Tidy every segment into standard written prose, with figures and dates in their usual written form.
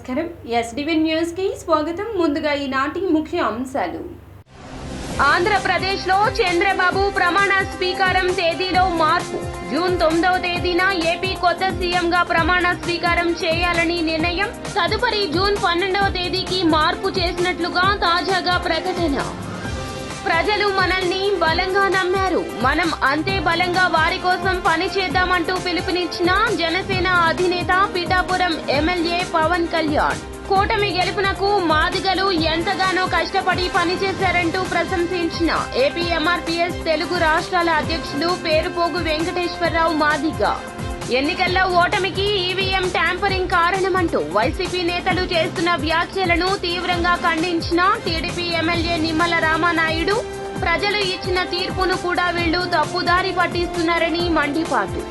నమస్కారం. SDV news కి స్వాగతం. ముందుగా ఈనాటి ముఖ్య అంశాలు. ఆంధ్రప్రదేశ్ లో చంద్రబాబు ప్రమాణ స్వీకారం తేదీలో మార్పు. జూన్ 9వ తేదీన ఏపీ కొత్త సీఎంగా ప్రమాణ స్వీకారం చేయాలని నిర్ణయం. తదుపరి జూన్ 12వ తేదీకి మార్పు చేసినట్లుగా తాజాగా ప్రకటన. ప్రజలు మనల్ని బలంగా నమ్మారు, మనం అంతే బలంగా వారి కోసం పనిచేద్దామంటూ పిలుపునిచ్చిన జనసేన అధినేత పిఠాపురం ఎమ్మెల్యే పవన్ కళ్యాణ్. కూటమి గెలుపునకు మాదిగలు ఎంతగానో కష్టపడి పనిచేశారంటూ ప్రశంసించిన ఏపీ ఎంఆర్పీఎస్ తెలుగు రాష్ట్రాల అధ్యక్షులు పేరుపోగు వెంకటేశ్వరరావు మాదిగ. ఎన్నికల్లో ఓటమికి ఈవీఎం ట్యాంపరింగ్ కారణమంటూ వైసీపీ నేతలు చేస్తున్న వ్యాఖ్యలను తీవ్రంగా ఖండించిన టీడీపీ ఎమ్మెల్యే నిమ్మల రామానాయుడు. ప్రజలు ఇచ్చిన తీర్పును కూడా వీళ్లు తప్పుదారి పట్టిస్తున్నారని మండిపాటు.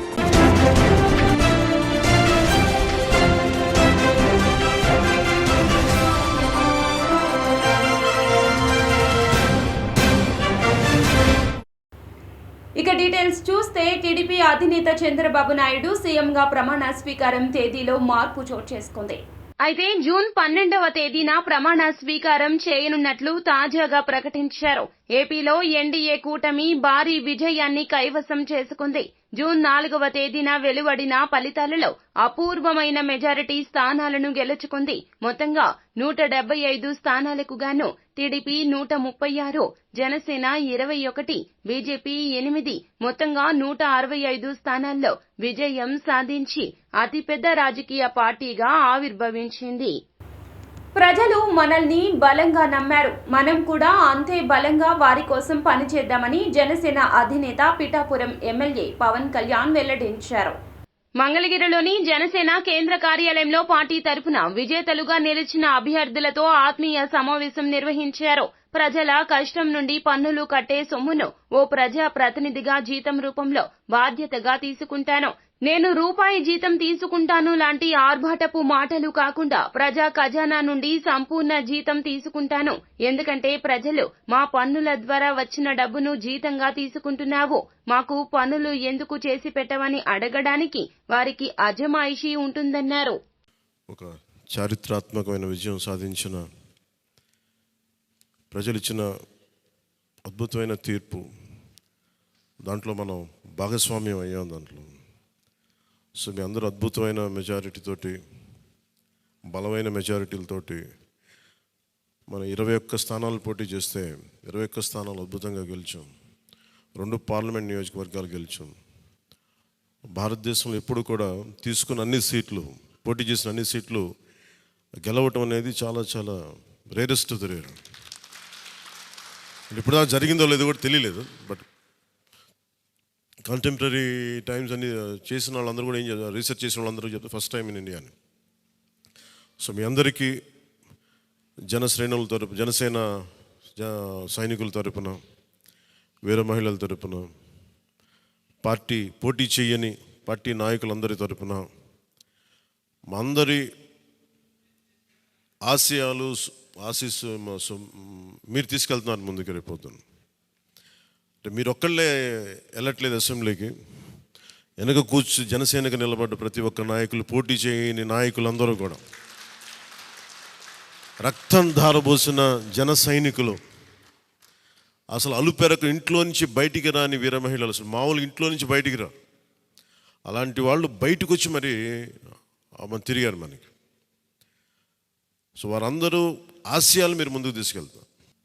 ఇక డీటెయిల్స్ చూస్తే టీడీపీ అధినేత చంద్రబాబు నాయుడు సీఎంగా ప్రమాణ స్వీకారం తేదీలో మార్పు చోటు చేసుకుంది. అయితే జూన్ 12వ తేదీన ప్రమాణ స్వీకారం చేయనున్నట్లు తాజాగా ప్రకటించారు. ఏపీలో ఎన్డీఏ కూటమి భారీ విజయాన్ని కైవసం చేసుకుంది. జూన్ 4వ తేదీన వెలువడిన ఫలితాలలో అపూర్వమైన మెజారిటీ స్థానాలను గెలుచుకుంది. మొత్తంగా 175 స్థానాలకు గాను టీడీపీ 136, జనసేన 21, బీజేపీ 8, మొత్తంగా 165 స్థానాల్లో విజయం సాధించి అతిపెద్ద రాజకీయ పార్టీగా ఆవిర్భవించింది. ప్రజలు మనల్ని బలంగా నమ్మారు, మనం కూడా అంతే బలంగా వారి కోసం పనిచేద్దామని జనసేన అధినేత పిఠాపురం ఎమ్మెల్యే పవన్ కళ్యాణ్ వెల్లడించారు. మంగళగిరిలోని జనసేన కేంద్ర కార్యాలయంలో పార్టీ తరఫున విజేతలుగా నిలిచిన అభ్యర్థులతో ఆత్మీయ సమావేశం నిర్వహించారు. ప్రజల కష్టం నుండి పన్నులు కట్టే సొమ్మును ఓ ప్రజా ప్రతినిధిగా జీతం రూపంలో బాధ్యతగా తీసుకుంటాను, నేను రూపాయి జీతం తీసుకుంటాను లాంటి ఆర్భాటపు మాటలు కాకుండా ప్రజా ఖజానా నుండి సంపూర్ణ జీతం తీసుకుంటాను. ఎందుకంటే ప్రజలు మా పన్నుల ద్వారా వచ్చిన డబ్బును జీతంగా తీసుకుంటున్నావు, మాకు పన్నులు ఎందుకు చేసి పెట్టవని అడగడానికి వారికి అజమాయిషీ ఉంటుందన్నారు. ఒక చారిత్రాత్మకమైన విజయం సాధించిన ప్రజలు ఇచ్చిన అద్భుతమైన తీర్పు, దాంట్లో మనం భాగస్వామ్యం అయ్యాం. దాంట్లో సో మీ అందరూ అద్భుతమైన మెజారిటీతోటి, బలమైన మెజారిటీలతోటి మనం 21 స్థానాలు పోటీ చేస్తే 21 స్థానాలు అద్భుతంగా గెలిచాం. 2 పార్లమెంట్ నియోజకవర్గాలు గెలిచాం. భారతదేశంలో ఎప్పుడు కూడా తీసుకున్న అన్ని సీట్లు, పోటీ చేసిన అన్ని సీట్లు గెలవటం అనేది చాలా చాలా రేరెస్ట్ ఆఫ్ ది రేర్. ఇప్పుడు జరిగిందో లేదో కూడా తెలియలేదు. బట్ కంటెంపరీ టైమ్స్ అన్ని చేసిన వాళ్ళందరూ కూడా ఏం చేస్తారు, రీసెర్చ్ చేసిన వాళ్ళందరూ చెప్తారు ఫస్ట్ టైం ఇన్ ఇండియా అని. సో మీ అందరికీ జనశ్రేణుల తరపు, జనసేన సైనికుల తరపున, వీర మహిళల తరపున, పార్టీ పోటీ చేయని పార్టీ నాయకులందరి తరపున, మా అందరి ఆశీస్సు మీరు తీసుకెళ్తున్నారు ముందుకు. రేపొద్దున అంటే మీరు ఒక్కళ్ళే వెళ్ళట్లేదు అసెంబ్లీకి, వెనక కూర్చు జనసేనకు నిలబడ్డ ప్రతి ఒక్క నాయకులు, పోటీ చేయని నాయకులందరూ కూడా, రక్తం ధారబోసిన జన సైనికులు, అసలు అలుపెరకు ఇంట్లో నుంచి బయటికి రాని వీర మహిళలు, అసలు మామూలుగా ఇంట్లో నుంచి బయటికి రా, అలాంటి వాళ్ళు బయటకు వచ్చి మరి తిరిగారు మనకి. సో వారందరూ ఆశయాలు మీరు ముందుకు తీసుకెళ్తారు.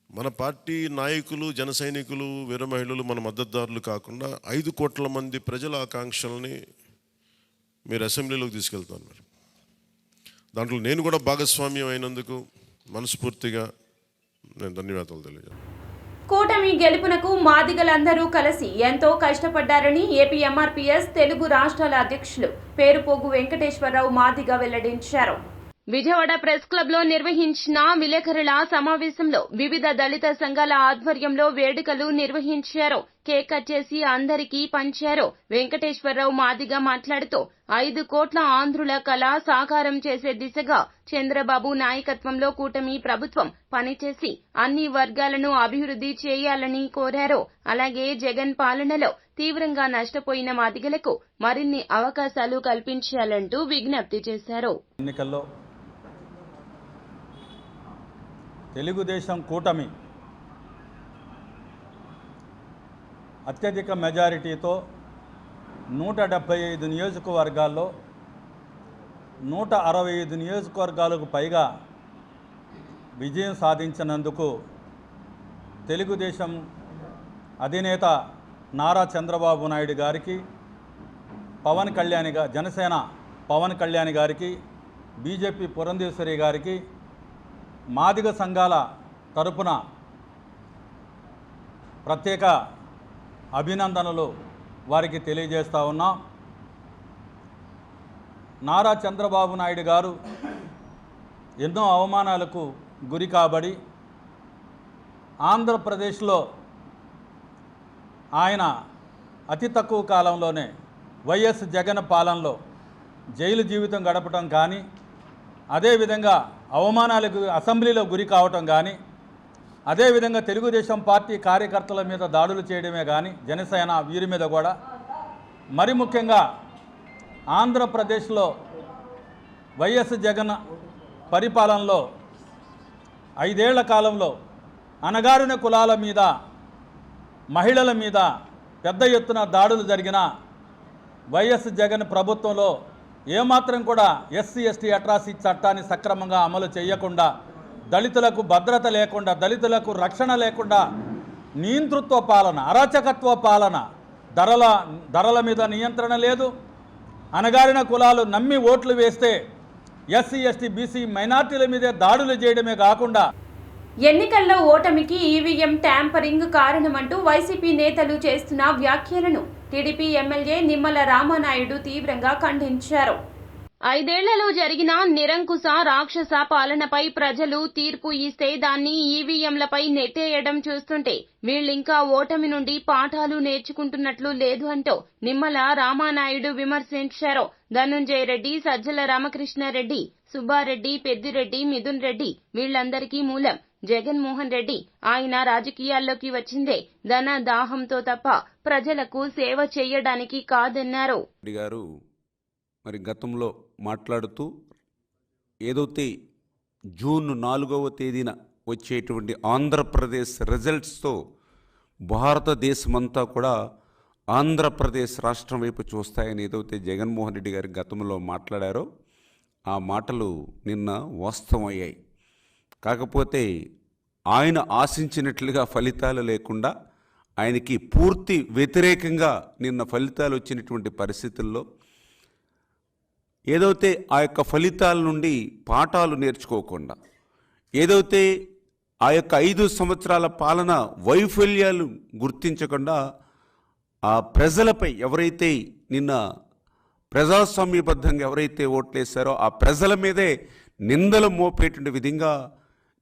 మన పార్టీ నాయకులు, జన సైనికులు, వీర మహిళలు, మన మద్దతుదారులు కాకుండా 5 కోట్ల మంది ప్రజల ఆకాంక్షల్ని మీరు అసెంబ్లీలోకి తీసుకెళ్తాను. మరి దాంట్లో నేను కూడా భాగస్వామ్యం అయినందుకు మనస్ఫూర్తిగా నేను ధన్యవాదాలు తెలియజేస్తాను. కూటమి గెలుపునకు మాదిగలందరూ కలిసి ఎంతో కష్టపడ్డారని ఏపీ ఎంఆర్పీఎస్ తెలుగు రాష్ట్రాల అధ్యక్షులు పేరుపోగు వెంకటేశ్వరరావు మాదిగ వెల్లడించారు. విజయవాడ ప్రెస్ క్లబ్ లో నిర్వహించిన విలేకరుల సమావేశంలో వివిధ దళిత సంఘాల ఆధ్వర్యంలో వేడుకలు నిర్వహించారు. కేక్ కట్ చేసి అందరికీ పంచారు. వెంకటేశ్వరరావు మాదిగ మాట్లాడుతూ 5 కోట్ల ఆంధ్రుల కళ సాకారం చేసే దిశగా చంద్రబాబు నాయకత్వంలో కూటమి ప్రభుత్వం పనిచేసి అన్ని వర్గాలను అభివృద్ధి చేయాలని కోరారు. అలాగే జగన్ పాలనలో తీవ్రంగా నష్టపోయిన మాదిగలకు మరిన్ని అవకాశాలు కల్పించాలంటూ విజ్ఞప్తి చేశారు. ఎన్నికల్లో తెలుగుదేశం కూటమి అత్యధిక మెజారిటీతో 175 నియోజకవర్గాల్లో 165 నియోజకవర్గాలకు పైగా విజయం సాధించినందుకు తెలుగుదేశం అధినేత నారా చంద్రబాబు నాయుడు గారికి, జనసేన పవన్ కళ్యాణ్ గారికి, బీజేపీ పురంధేశ్వరి గారికి, మాదిగ సంఘాల తరపున ప్రత్యేక అభినందనలు వారికి తెలియజేస్తూ ఉన్నాం. నారా చంద్రబాబు నాయుడు గారు ఎన్నో అవమానాలకు గురి కాబడి ఆంధ్రప్రదేశ్లో ఆయన అతి తక్కువ కాలంలోనే వైఎస్ జగన్ పాలనలో జైలు జీవితం గడపటం కానీ, అదేవిధంగా అవమానాలకు అసెంబ్లీలో గురి కావటం కానీ, అదేవిధంగా తెలుగుదేశం పార్టీ కార్యకర్తల మీద దాడులు చేయడమే కానీ, జనసేన వీరి మీద కూడా, మరి ముఖ్యంగా ఆంధ్రప్రదేశ్లో వైఎస్ జగన్ పరిపాలనలో 5 ఏళ్ల కాలంలో అణగారిన కులాల మీద, మహిళల మీద పెద్ద ఎత్తున దాడులు జరిగిన వైఎస్ జగన్ ప్రభుత్వంలో ఏమాత్రం కూడా ఎస్సీ ఎస్టీ అట్రాసిటీ చట్టాన్ని సక్రమంగా అమలు చేయకుండా, దళితులకు భద్రత లేకుండా, దళితులకు రక్షణ లేకుండా నియంతృత్వ పాలన, అరాచకత్వ పాలన, ధరల మీద నియంత్రణ లేదు. అణగారిన కులాలు నమ్మి ఓట్లు వేస్తే ఎస్సీ ఎస్టీ బీసీ మైనార్టీల మీదే దాడులు చేయడమే కాకుండా ఎన్నికల్లో ఓటమికి ఈవీఎం ట్యాంపరింగ్ కారణమంటూ వైసీపీ నేతలు చేస్తున్న వ్యాఖ్యలను టీడీపీ ఎమ్మెల్యే నిమ్మల రామానాయుడు తీవ్రంగా ఖండించారు. 5 ఏళ్లలో జరిగిన నిరంకుశ రాక్షస పాలనపై ప్రజలు తీర్పు ఇస్తే దాన్ని ఈవీఎంలపై నెట్టేయడం చూస్తుంటే వీళ్ళింకా ఓటమి నుండి పాఠాలు నేర్చుకుంటున్నట్లు లేదు అంటూ నిమ్మల రామానాయుడు విమర్శించారు. ధనుంజయ రెడ్డి, సజ్జల రామకృష్ణారెడ్డి, సుబ్బారెడ్డి, పెద్దిరెడ్డి, మిథున్ రెడ్డి వీళ్లందరికీ మూలం జగన్మోహన్ రెడ్డి. ఆయన రాజకీయాల్లోకి వచ్చిందే ధన దాహంతో తప్ప ప్రజలకు సేవ చేయడానికి కాదన్నారు. మరి గతంలో మాట్లాడుతూ ఏదైతే జూన్ 4వ తేదీన వచ్చేటువంటి ఆంధ్రప్రదేశ్ రిజల్ట్స్తో భారతదేశమంతా కూడా ఆంధ్రప్రదేశ్ రాష్ట్రం వైపు చూస్తాయని ఏదైతే జగన్మోహన్ రెడ్డి గారు గతంలో మాట్లాడారో ఆ మాటలు నిన్న వాస్తవమయ్యాయి. కాకపోతే ఆయన ఆశించినట్లుగా ఫలితాలు లేకుండా ఆయనకి పూర్తి వ్యతిరేకంగా నిన్న ఫలితాలు వచ్చినటువంటి పరిస్థితుల్లో ఏదైతే ఆ యొక్క ఫలితాల నుండి పాఠాలు నేర్చుకోకుండా, ఏదైతే ఆ యొక్క 5 సంవత్సరాల పాలన వైఫల్యాలు గుర్తించకుండా ఆ ప్రజలపై ఎవరైతే నిన్న ప్రజాస్వామ్యబద్ధంగా ఎవరైతే ఓట్లేశారో ఆ ప్రజల మీదే నిందలు మోపేటువంటి విధంగా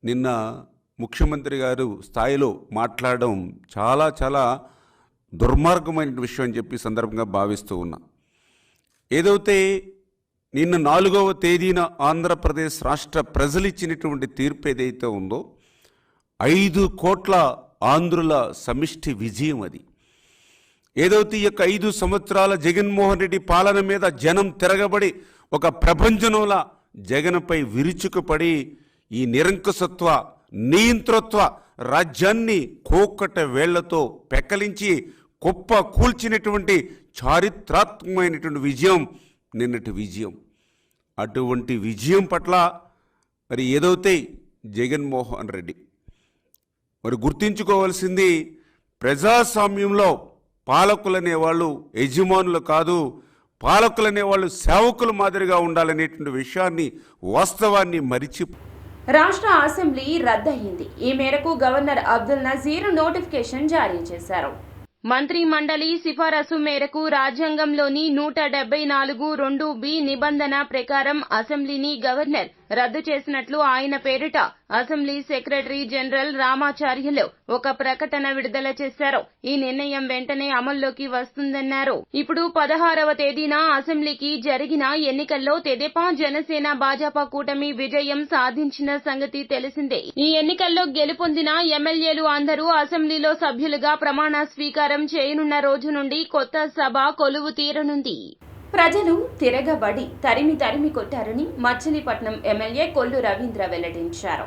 నిన్న ముఖ్యమంత్రి గారు స్థాయిలో మాట్లాడడం చాలా చాలా దుర్మార్గమైన విషయం అని చెప్పి సందర్భంగా భావిస్తూ ఉన్నా. ఏదైతే నిన్న 4వ తేదీన ఆంధ్రప్రదేశ్ రాష్ట్ర ప్రజలు ఇచ్చినటువంటి తీర్పు ఏదైతే ఉందో 5 కోట్ల ఆంధ్రుల సమిష్టి విజయం అది. ఏదైతే ఈ యొక్క 5 సంవత్సరాల జగన్మోహన్ రెడ్డి పాలన మీద జనం తిరగబడి ఒక ప్రభంజనంలా జగన్పై విరుచుకుపడి ఈ నిరంకుశత్వ నియంతృత్వ రాజ్యాన్ని కోకట వేళ్లతో పెక్కలించి కుప్ప కూల్చినటువంటి చారిత్రాత్మకమైనటువంటి విజయం నిన్నటి విజయం. అటువంటి విజయం పట్ల మరి ఏదైతే జగన్మోహన్ రెడ్డి మరి గుర్తించుకోవాల్సింది, ప్రజాస్వామ్యంలో పాలకులనేవాళ్ళు యజమానులు కాదు, పాలకులనేవాళ్ళు సేవకుల మాదిరిగా ఉండాలనేటువంటి విషయాన్ని, వాస్తవాన్ని మరిచి రాష్ట్ర అసెంబ్లీ రద్దయింది. ఈ మేరకు గవర్నర్ అబ్దుల్ నజీర్ నోటిఫికేషన్ జారీ చేశారు. మంత్రి మండలి సిఫారసు మేరకు రాజ్యాంగంలోని 174(2)(b) నిబంధన ప్రకారం అసెంబ్లీని గవర్నర్ రద్దు చేసినట్లు ఆయన పేరిట అసెంబ్లీ సెక్రటరీ జనరల్ రామాచార్యులు ఒక ప్రకటన విడుదల చేశారు. ఈ నిర్ణయం వెంటనే అమల్లోకి వస్తుందన్నారు. ఇప్పుడు 16వ తేదీన అసెంబ్లీకి జరిగిన ఎన్నికల్లో తెదేపా, జనసేన, భాజపా కూటమి విజయం సాధించిన సంగతి తెలిసిందే. ఈ ఎన్నికల్లో గెలుపొందిన ఎమ్మెల్యేలు అందరూ అసెంబ్లీలో సభ్యులుగా ప్రమాణ స్వీకారం చేయనున్న రోజు నుండి కొత్త సభ కొలువు తీరనుంది. ప్రజలు తిరగబడి తరిమి కొట్టారని మచిలీపట్నం ఎమ్మెల్యే కొల్లు రవీంద్ర వెల్లడించారు.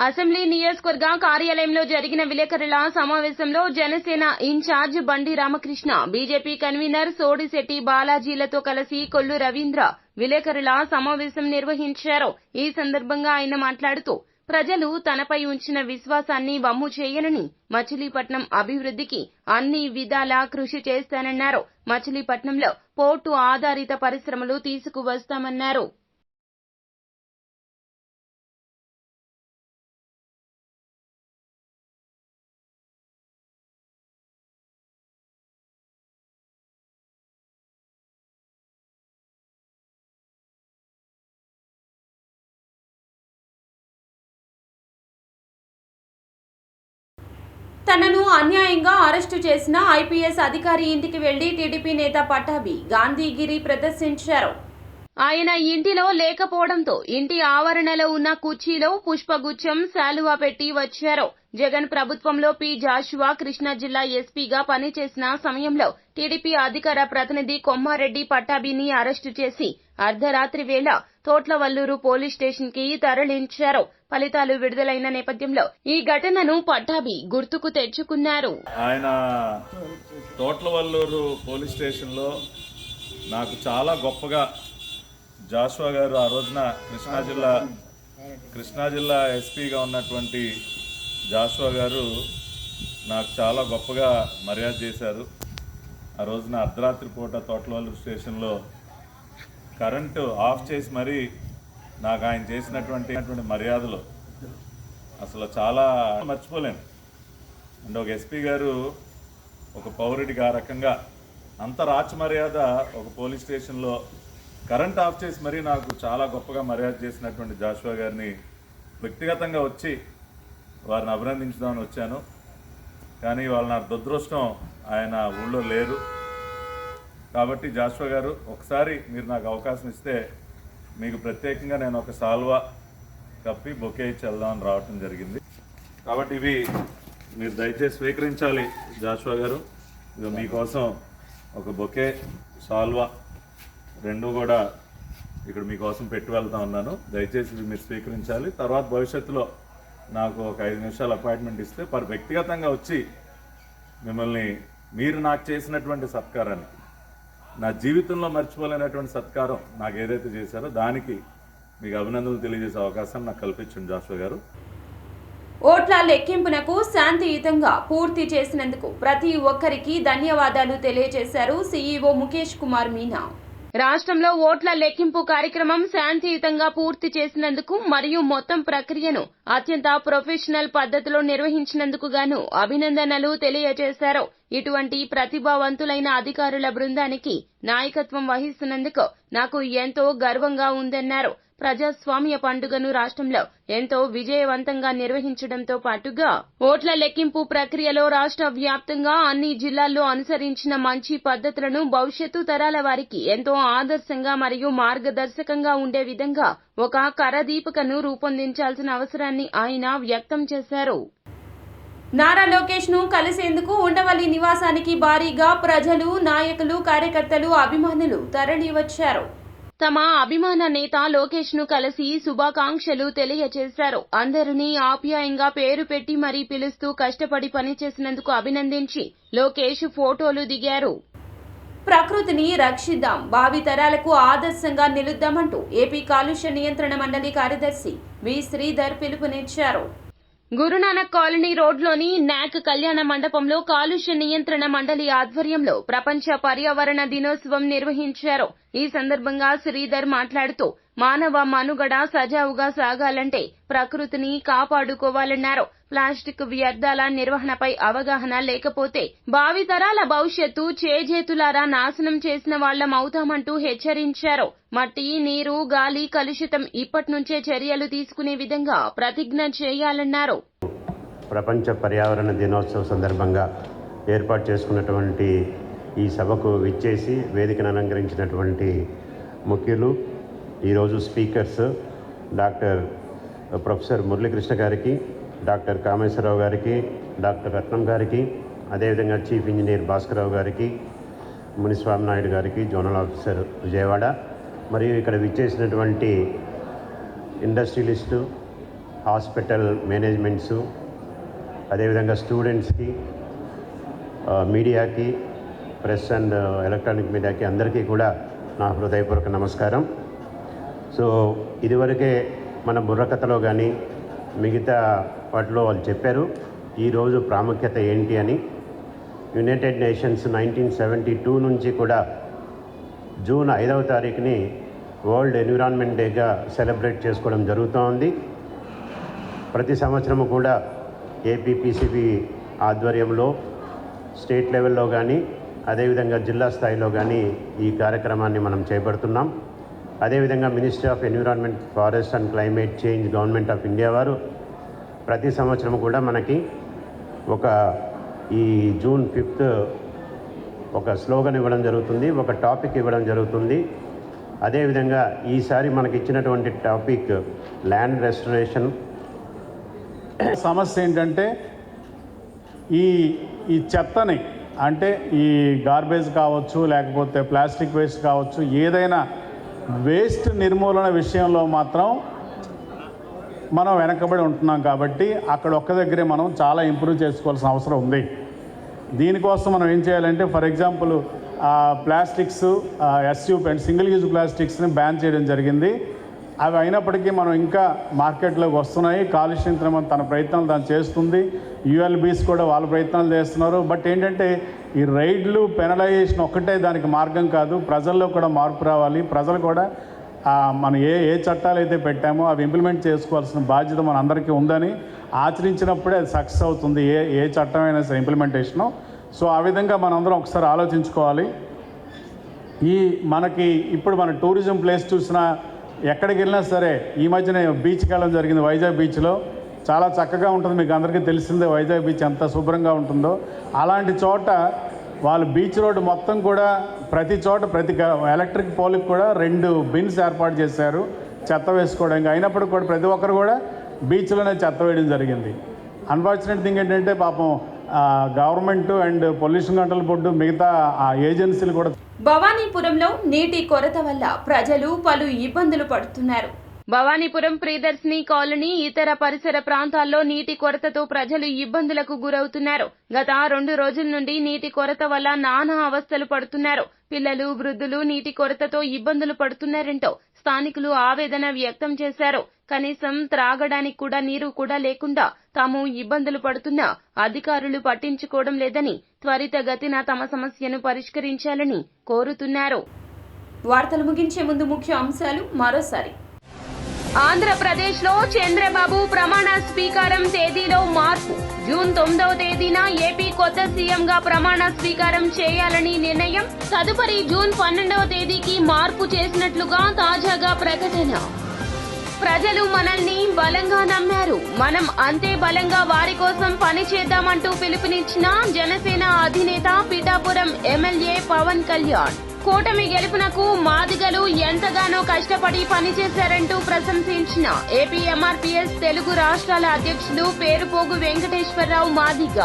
అసెంబ్లీ నియోజకవర్గ కార్యాలయంలో జరిగిన విలేకరుల సమావేశంలో జనసేన ఇన్ఛార్జ్ బండి రామకృష్ణ, బీజేపీ కన్వీనర్ సోడిశెట్టి బాలాజీలతో కలిసి కొల్లు రవీంద్ర విలేకరుల సమావేశం నిర్వహించారు. ఈ సందర్భంగా ఆయన మాట్లాడుతూ ప్రజలు తనపై ఉంచిన విశ్వాసాన్ని వమ్ము చేయనని, మచిలీపట్నం అభివృద్ధికి అన్ని విధాలా కృషి చేస్తానన్నారు. మచిలీపట్నంలో పోర్టు ఆధారిత పరిశ్రమలు తీసుకువస్తామన్నారు. తనను అన్యాయంగా అరెస్టు చేసిన ఐపీఎస్ అధికారి ఇంటికి వెళ్లి టీడీపీ నేత పట్టాభి గాంధీగిరి ప్రదర్శించారు. ఆయన ఇంటిలో లేకపోవడంతో ఇంటి ఆవరణలో ఉన్న కుర్చీలో పుష్పగుచ్చం, శాలువా పెట్టి వచ్చారు. జగన్ ప్రభుత్వంలో పి జాషువా కృష్ణా జిల్లా ఎస్పీగా పనిచేసిన సమయంలో టీడీపీ అధికార ప్రతినిధి కొమ్మారెడ్డి పట్టాభిని అరెస్టు చేసి అర్ధరాత్రి వేళ తోట్లవల్లూరు పోలీస్ స్టేషన్ కి తరలించారు. ఫలితాలు విడుదలైన నేపథ్యంలో ఈ ఘటనను పట్టాభి గుర్తుకు తెచ్చుకున్నారు. ఆయన తోట్లవల్లూరు పోలీస్ స్టేషన్లో నాకు చాలా గొప్పగా జాషువా గారు ఆ రోజున కృష్ణా జిల్లా ఎస్పీగా ఉన్నటువంటి జాషువా గారు నాకు చాలా గొప్పగా మర్యాద చేశారు. ఆ రోజున అర్ధరాత్రి పూట తోట్లవల్లూరు స్టేషన్లో కరెంటు ఆఫ్ చేసి మరీ నాకు ఆయన చేసినటువంటి మర్యాదలు అసలు చాలా మర్చిపోలేను. అంటే ఒక ఎస్పీ గారు ఒక పౌరుడికి ఆ రకంగా అంత రాచ మర్యాద ఒక పోలీస్ స్టేషన్లో కరెంట్ ఆఫ్ చేసి మరీ నాకు చాలా గొప్పగా మర్యాద చేసినటువంటి జాషువా గారిని వ్యక్తిగతంగా వచ్చి వారిని అభినందించుదామని వచ్చాను. కానీ వాళ్ళ నా దురదృష్టం ఆయన ఊళ్ళో లేరు. కాబట్టి జాషువా గారు ఒకసారి మీరు నాకు అవకాశం ఇస్తే మీకు ప్రత్యేకంగా నేను ఒక సాల్వా కప్పి బొకే ఇచ్చి వెళ్దామని రావటం జరిగింది. కాబట్టి ఇవి మీరు దయచేసి స్వీకరించాలి జాషువా గారు. ఇక మీకోసం ఒక బొకే, సాల్వా రెండు కూడా ఇక్కడ మీకోసం పెట్టి వెళ్తా ఉన్నాను. దయచేసి ఇవి మీరు స్వీకరించాలి. తర్వాత భవిష్యత్తులో నాకు ఒక 5 నిమిషాలు అపాయింట్మెంట్ ఇస్తే వ్యక్తిగతంగా వచ్చి మిమ్మల్ని మీరు నాకు చేసినటువంటి సత్కారానికి, నా జీవితంలో మర్చిపోలేనటువంటి సత్కారం నాకు ఏదైతే చేశారో దానికి మీకు అభినందనలు తెలియజేసే అవకాశం నాకు కల్పించండి జాషువా గారు. ఓట్ల లెక్కింపునకు శాంతియుతంగా పూర్తి చేసినందుకు ప్రతి ఒక్కరికి ధన్యవాదాలు తెలియజేశారు సీఈఓ ముఖేష్ కుమార్ మీనా. రాష్ట్రంలో ఓట్ల లెక్కింపు కార్యక్రమం శాంతియుతంగా పూర్తి చేసినందుకు మరియు మొత్తం ప్రక్రియను అత్యంత ప్రొఫెషనల్ పద్ధతిలో నిర్వహించినందుకు గాను అభినందనలు తెలియజేశారు. ఇటువంటి ప్రతిభావంతులైన అధికారుల బృందానికి నాయకత్వం వహిస్తున్నందుకు నాకు ఎంతో గర్వంగా ఉందన్నారు. ప్రజాస్వామ్య పండుగను రాష్ట్రంలో ఎంతో విజయవంతంగా నిర్వహించడంతో పాటుగా ఓట్ల లెక్కింపు ప్రక్రియలో రాష్ట్ర వ్యాప్తంగా అన్ని జిల్లాల్లో అనుసరించిన మంచి పద్ధతులను భవిష్యత్తు తరాల వారికి ఎంతో ఆదర్శంగా మరియు మార్గదర్శకంగా ఉండే విధంగా ఒక కరదీపికను రూపొందించాల్సిన అవసరాన్ని ఆయన వ్యక్తం చేశారు. నారా లోకేష్ ను కలిసేందుకు ఉండవల్లి నివాసానికి భారీగా ప్రజలు, నాయకులు, కార్యకర్తలు, అభిమానులు తరలివచ్చారు. తమ అభిమాన నేత లోకేష్ ను కలిసి శుభాకాంక్షలు తెలియజేశారు. అందరినీ ఆప్యాయంగా పేరు పెట్టి మరీ పిలుస్తూ కష్టపడి పనిచేసినందుకు అభినందించి లోకేష్ ఫోటోలు దిగారు. ప్రకృతిని రక్షిద్దాం, భావి తరాలకు ఆదర్శంగా నిలుద్దామంటూ ఏపీ కాలుష్య నియంత్రణ మండలి కార్యదర్శి వి శ్రీధర్ పిలుపునిచ్చారు. గురునానక్ కాలనీ రోడ్లోని నాక్ కళ్యాణ మండపంలో కాలుష్య నియంత్రణ మండలి ఆధ్వర్యంలో ప్రపంచ పర్యావరణ దినోత్సవం నిర్వహించారు. ఈ సందర్భంగా శ్రీధర్ మాట్లాడుతూ మానవ మనుగడ సజావుగా సాగాలంటే ప్రకృతిని కాపాడుకోవాలన్నారు. ప్లాస్టిక్ వ్యర్థాల నిర్వహణపై అవగాహన లేకపోతే భావితరాల భవిష్యత్తు చేజేతులారా నాశనం చేసిన వాళ్లమవుతామంటూ హెచ్చరించారు. మట్టి, నీరు, గాలి కలుషితం ఇప్పటి నుంచే చర్యలు తీసుకునే విధంగా ప్రతిజ్ఞ చేయాలన్నారు. ప్రపంచ పర్యావరణ దినోత్సవ సందర్భంగా ఏర్పాటు చేసుకున్నటువంటి ఈ సభకు విచ్చేసి వేదికను అలంకరించినటువంటి ముఖ్యులు, ఈరోజు స్పీకర్స్ డాక్టర్ ప్రొఫెసర్ మురళీకృష్ణ గారికి, డాక్టర్ కామేశ్వరరావు గారికి, డాక్టర్ రత్నం గారికి, అదేవిధంగా చీఫ్ ఇంజనీర్ భాస్కరరావు గారికి, మునిస్వామి నాయుడు గారికి, జోనల్ ఆఫీసర్ విజయవాడ, మరియు ఇక్కడ విచ్చేసినటువంటి ఇండస్ట్రియలిస్టు, హాస్పిటల్ మేనేజ్మెంట్సు, అదేవిధంగా స్టూడెంట్స్కి, మీడియాకి, ప్రెస్ అండ్ ఎలక్ట్రానిక్ మీడియాకి అందరికీ కూడా నా హృదయపూర్వక నమస్కారం. సో ఇదివరకే మన బుర్రకథలో కానీ మిగతా వాటిలో వాళ్ళు చెప్పారు ఈరోజు ప్రాముఖ్యత ఏంటి అని. యునైటెడ్ నేషన్స్ 1972 నుంచి కూడా జూన్ 5వ తారీఖుని వరల్డ్ ఎన్విరాన్మెంట్ డేగా సెలబ్రేట్ చేసుకోవడం జరుగుతూ ఉంది. ప్రతి సంవత్సరము కూడా ఏపీపీసీబీ ఆధ్వర్యంలో స్టేట్ లెవెల్లో కానీ అదేవిధంగా జిల్లా స్థాయిలో కానీ ఈ కార్యక్రమాన్ని మనం చేపడుతున్నాం. అదేవిధంగా ministry of environment, forest and climate change, government of India వారు ప్రతి సంవత్సరం కూడా మనకి ఈ జూన్ 5th ఒక స్లోగన్ ఇవ్వడం జరుగుతుంది, ఒక టాపిక్ ఇవ్వడం జరుగుతుంది. అదేవిధంగా ఈసారి మనకి ఇచ్చినటువంటి టాపిక్ ల్యాండ్ రెస్టరేషన్. సమస్య ఏంటంటే ఈ చెత్తని, అంటే ఈ గార్బేజ్ కావచ్చు, లేకపోతే ప్లాస్టిక్ వేస్ట్ కావచ్చు, ఏదైనా వేస్ట్ నిర్మూలన విషయంలో మాత్రం మనం వెనకబడి ఉంటున్నాం. కాబట్టి అక్కడ ఒక్క దగ్గరే మనం చాలా ఇంప్రూవ్ చేసుకోవాల్సిన అవసరం ఉంది. దీనికోసం మనం ఏం చేయాలంటే, for example plastics, SU and single use ప్లాస్టిక్స్ని బ్యాన్ చేయడం జరిగింది. అవి అయినప్పటికీ మనం ఇంకా మార్కెట్లోకి వస్తున్నాయి. కాలుష్య నియంత్రణ తన ప్రయత్నాలు దాన్ని చేస్తుంది. యుఎల్బీస్ కూడా వాళ్ళ ప్రయత్నాలు చేస్తున్నారు. బట్ ఏంటంటే ఈ రైడ్లు, పెనలైజేషన్ ఒక్కటే దానికి మార్గం కాదు. ప్రజల్లో కూడా మార్పు రావాలి. ప్రజలు కూడా మనం ఏ చట్టాలు అయితే పెట్టామో అవి ఇంప్లిమెంట్ చేసుకోవాల్సిన బాధ్యత మన అందరికీ ఉందని, ఆచరించినప్పుడే అది సక్సెస్ అవుతుంది ఏ చట్టమైనా సరే ఇంప్లిమెంటేషను. సో ఆ విధంగా మనందరం ఒకసారి ఆలోచించుకోవాలి. మనకి ఇప్పుడు మన టూరిజం ప్లేస్ చూసినా, ఎక్కడికి వెళ్ళినా సరే, ఈ మధ్యన బీచ్కి వెళ్ళడం జరిగింది. వైజాగ్ బీచ్లో చాలా చక్కగా ఉంటుంది. మీకు అందరికీ తెలిసిందే వైజాగ్ బీచ్ ఎంత శుభ్రంగా ఉంటుందో. అలాంటి చోట వాళ్ళు బీచ్ రోడ్డు మొత్తం కూడా ప్రతి చోట ప్రతి ఎలక్ట్రిక్ పోల్కి కూడా 2 బిన్స్ ఏర్పాటు చేశారు చెత్త వేసుకోవడానికి. అయినప్పటికీ కూడా ప్రతి ఒక్కరు కూడా బీచ్లోనే చెత్త వేయడం జరిగింది. అన్ఫార్చునేట్ థింగ్ ఏంటంటే పాపం government and pollution control board, మిగతా ఏజెన్సీలు కూడా. భవానీపురంలో నీటి కొరత వల్ల ప్రజలు పలు ఇబ్బందులు పడుతున్నారు. భవానీపురం ప్రియదర్శిని కాలనీ, ఇతర పరిసర ప్రాంతాల్లో నీటి కొరతతో ప్రజలు ఇబ్బందులకు గురవుతున్నారు. గత 2 రోజుల నుండి నీటి కొరత వల్ల నానా అవస్థలు పడుతున్నారు. పిల్లలు, వృద్ధులు నీటి కొరతతో ఇబ్బందులు పడుతున్నారంటూ స్థానికులు ఆవేదన వ్యక్తం చేశారు. కనీసం త్రాగడానికి కూడా నీరు కూడా లేకుండా తాము ఇబ్బందులు పడుతున్నా అధికారులు పట్టించుకోవడం లేదని, త్వరితగతిన తమ సమస్యను పరిష్కరించాలని కోరుతున్నారు. వార్తలు ముగించే ముందు ముఖ్య అంశాలు మరోసారి. ఆంధ్రప్రదేశ్లో చంద్రబాబు ప్రమాణ స్వీకారం తేదీలో మార్పు. జూన్ 9వ తేదీన ఏపీ కొత్త సీఎంగా ప్రమాణ స్వీకారం చేయాలని నిర్ణయం. తదుపరి జూన్ 12వ తేదీకి మార్పు చేసినట్లుగా తాజాగా ప్రకటన. ప్రజలు మనల్ని బలంగా నమ్మారు, మనం అంతే బలంగా వారి కోసం పనిచేద్దామంటూ పిలుపునిచ్చిన జనసేన అధినేత పిఠాపురం ఎమ్మెల్యే పవన్ కళ్యాణ్. కూటమి గెలుపునకు మాదిగలు ఎంతగానో కష్టపడి పనిచేశారంటూ ప్రశంసించిన ఏపీ ఎంఆర్పీఎస్ తెలుగు రాష్ట్రాల అధ్యక్షులు పేరుపోగు వెంకటేశ్వరరావు మాదిగ.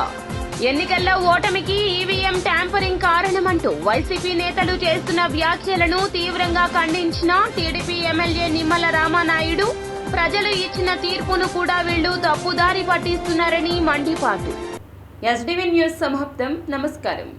ఎన్నికల్లో ఓటమికి ఈవీఎం ట్యాంపరింగ్ కారణమంటూ వైసీపీ నేతలు చేస్తున్న వ్యాఖ్యలను తీవ్రంగా ఖండించిన టీడీపీ ఎమ్మెల్యే నిమ్మల రామానాయుడు. ప్రజలు ఇచ్చిన తీర్పును కూడా వీళ్లు తప్పుదారి పట్టిస్తున్నారని మండిపాటు. ఎస్డీవీ న్యూస్ సమాప్తం. నమస్కారం.